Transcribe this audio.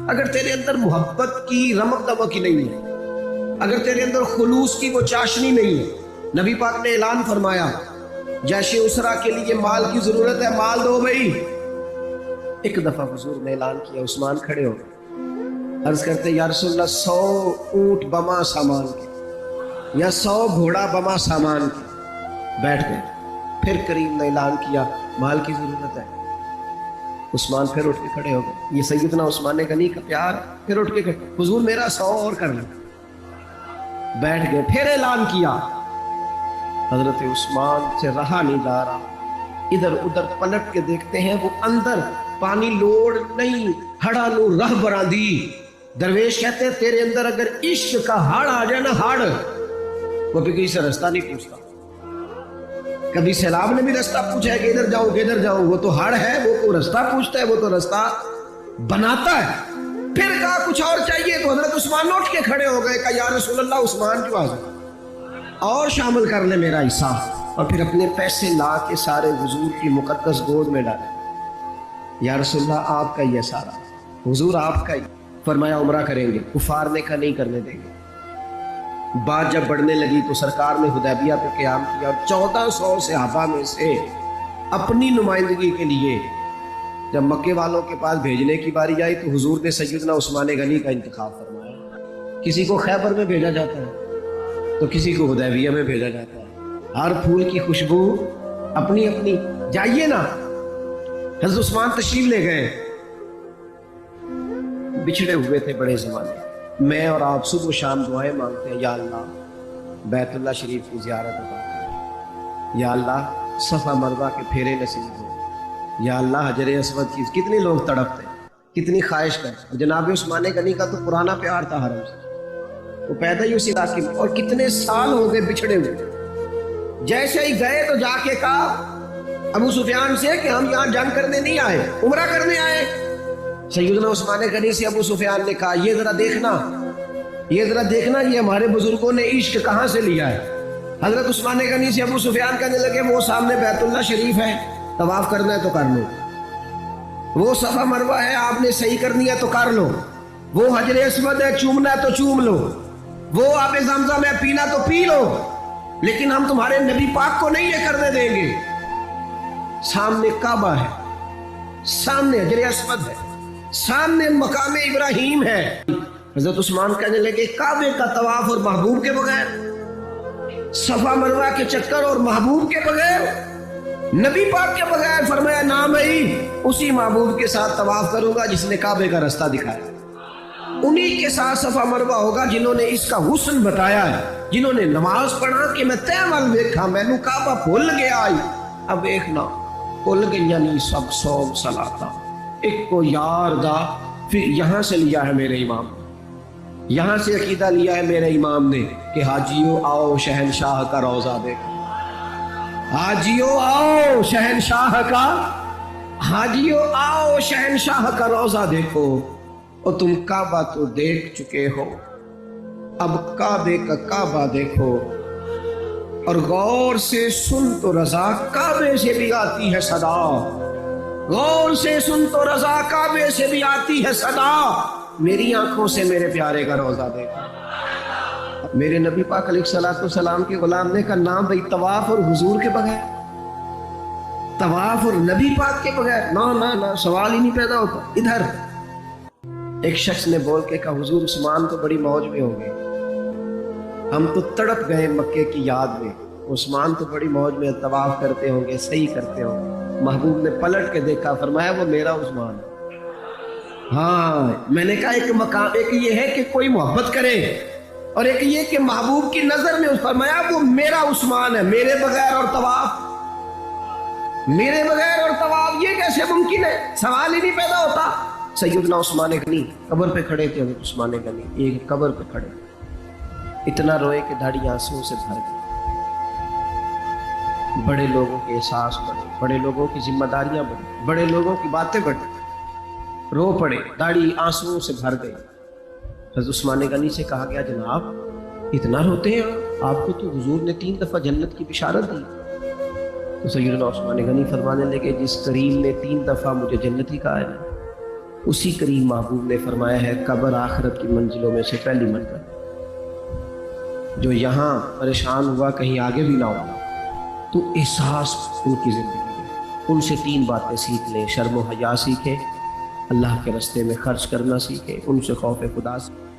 اگر تیرے اندر محبت کی رمق دمق نہیں ہے، اگر تیرے اندر خلوص کی وہ چاشنی نہیں ہے، نبی پاک نے اعلان فرمایا جیش اسرا کے لیے مال کی ضرورت ہے، مال دو بھائی۔ ایک دفعہ حضور نے اعلان کیا، عثمان کھڑے ہو گئے، عرض کرتے یا رسول اللہ 100 اونٹ بما سامان کے یا 100 گھوڑا بما سامان کے، بیٹھ گئے۔ پھر کریم نے اعلان کیا مال کی ضرورت ہے، عثمان پھر اٹھ کے کھڑے ہو گئے۔ یہ سیدنا عثمان غنی کا پیار، پھر اٹھ کے کھڑے، حضور میرا 100 اور کر لیں، بیٹھ گئے۔ پھر اعلان کیا، حضرت عثمان سے رہا نہیں جا رہا، ادھر ادھر پلٹ کے دیکھتے ہیں، وہ اندر پانی لوڑ نہیں، ہڑا نو رہ براندی۔ درویش کہتے ہیں تیرے اندر اگر عشق کا ہڑ آ جائے نا، ہڑ، وہ بھی کسی سے رستہ نہیں پوچھتا۔ کبھی سیلاب نے بھی رستہ پوچھا ہے کہ ادھر جاؤں کہ ادھر جاؤں، وہ تو ہڑ ہے، وہ تو رستہ پوچھتا ہے، وہ تو رستہ بناتا ہے۔ پھر کہا کچھ اور چاہیے، تو حضرت عثمان اٹھ کے کھڑے ہو گئے، کہا یا رسول اللہ عثمان کیوں حاضر، اور شامل کر لے میرا حصہ۔ اور پھر اپنے پیسے لا کے سارے حضور کی مقدس گود میں ڈالے، یا رسول اللہ آپ کا ہی ہے سارا، حضور آپ کا ہی۔ فرمایا عمرہ کریں گے، کفار نے کہا نہیں کرنے دیں گے۔ بات جب بڑھنے لگی تو سرکار نے حدیبیہ پہ قیام کیا، اور 1400 صحابہ میں سے اپنی نمائندگی کے لیے جب مکے والوں کے پاس بھیجنے کی باری آئی تو حضور نے سیدنا عثمان غنی کا انتخاب فرمایا۔ کسی کو خیبر میں بھیجا جاتا ہے تو کسی کو حدیبیہ میں بھیجا جاتا ہے، ہر پھول کی خوشبو اپنی اپنی۔ جائیے نا، حضرت عثمان تشریف لے گئے، بچھڑے ہوئے تھے بڑے زمانے، میں اور آپ صبح و شام دعائیں مانگتے ہیں، یا اللہ بیت اللہ شریف کی زیارت عطا کر، یا اللہ صفا مروہ کے پھیرے نصیب ہو، یا اللہ حجر اسود کی۔ کتنے لوگ تڑپتے، کتنی خواہش کرتے۔ جناب عثمان غنی کا تو پرانا پیار تھا حرم سے، وہ پیدا ہی اسی علاقے میں، اور کتنے سال ہو گئے بچھڑے ہوئے۔ جیسے ہی گئے تو جا کے کہا ابو سفیان سے کہ ہم یہاں جنگ کرنے نہیں آئے، عمرہ کرنے آئے۔ سیدنا عثمان غنی سے ابو سفیان نے کہا یہ ذرا دیکھنا، یہ ذرا دیکھنا، یہ ہمارے بزرگوں نے عشق کہاں سے لیا ہے۔ حضرت عثمان غنی سے ابو سفیان کہنے لگے وہ سامنے بیت اللہ شریف ہے، طواف کرنا ہے تو کر لو، وہ صفا مروہ ہے آپ نے صحیح کرنی ہے تو کر لو، وہ حجر اسود ہے چومنا ہے تو چوم لو، وہ آب زمزم ہے پینا تو پی لو، لیکن ہم تمہارے نبی پاک کو نہیں یہ کرنے دیں گے۔ سامنے کعبہ ہے، سامنے حجر اسود ہے، سامنے مقام ابراہیم ہے۔ حضرت عثمان کہنے لگے کعبے کا طواف اور محبوب کے بغیر، صفا مروہ کے چکر اور محبوب کے بغیر، نبی پاک کے بغیر؟ فرمایا نہ بھائی، اسی محبوب کے ساتھ طواف کروں گا جس نے کعبے کا رستہ دکھایا، انہی کے ساتھ صفا مروہ ہوگا جنہوں نے اس کا حسن بتایا ہے، جنہوں نے نماز پڑھا کہ میں تیمل دیکھا، میں نو کعبہ بھول گیا آئی۔ اب ایکنا بھول گئی نہیں سب صوم صلاتا، ایک کو یار دا۔ پھر یہاں سے لیا ہے میرے امام، یہاں سے عقیدہ لیا ہے میرے امام نے کہ حاجیو آؤ شہنشاہ کا روضہ دیکھو، حاجیو آؤ شہنشاہ کا، حاجیو آؤ شہنشاہ کا روضہ دیکھو۔ اور تم کعبہ تو دیکھ چکے ہو، اب کعبے کا کعبہ دیکھو، اور غور سے سن تو رضا کعبے سے بھی آتی ہے صدا، غور سے سن تو رضا کعبے سے بھی آتی ہے صدا، میری آنکھوں سے میرے پیارے کا روضہ دیکھو۔ میرے نبی پاک علیہ الصلوۃ والسلام کے غلام نے کہا نام بھائی طواف اور حضور کے بغیر، طواف اور نبی پاک کے بغیر نہ نہ نہ، سوال ہی نہیں پیدا ہوتا۔ ادھر ایک شخص نے بول کے کہا حضور عثمان تو بڑی موج میں ہو گئے، ہم تو تڑپ گئے مکے کی یاد میں، عثمان تو بڑی موج میں طواف کرتے ہوں گے، صحیح کرتے ہوں گے۔ محبوب نے پلٹ کے دیکھا، فرمایا وہ میرا عثمان ہے۔ ہاں میں نے کہا ایک مقام، ایک یہ ہے کہ کوئی محبت کرے اور ایک یہ کہ محبوب کی نظر میں، فرمایا وہ میرا عثمان ہے، میرے بغیر اور طواف، میرے بغیر اور طواف یہ کیسے ممکن ہے؟ سوال ہی نہیں پیدا ہوتا۔ سیدنا عثمان غنی قبر پہ کھڑے تھے، حضرت عثمان غنی ایک قبر پہ کھڑے، اتنا روئے کہ دھاڑی آنسوں سے بھر گئی۔ بڑے لوگوں کے احساس بڑھے، بڑے لوگوں کی ذمہ داریاں بڑھی، بڑے لوگوں کی باتیں بڑھی، رو پڑے، داڑھی آنسوں سے بھر گئی۔ حضرت عثمان غنی سے کہا گیا جناب اتنا روتے ہیں آپ کو تو حضور نے 3 دفعہ جنت کی بشارت دی۔ تو سیدنا عثمان غنی فرمانے لگے جس کریم نے 3 دفعہ مجھے جنتی کہا ہے، اسی کریم محبوب نے فرمایا ہے قبر آخرت کی منزلوں میں سے پہلی منزل، جو یہاں پریشان ہوا کہیں آگے بھی نہ ہو تو احساس ان کی زندگی ہے۔ ان سے 3 باتیں سیکھ لیں، شرم و حیا سیکھیں، اللہ کے راستے میں خرچ کرنا سیکھیں، ان سے خوف خدا سیکھیں۔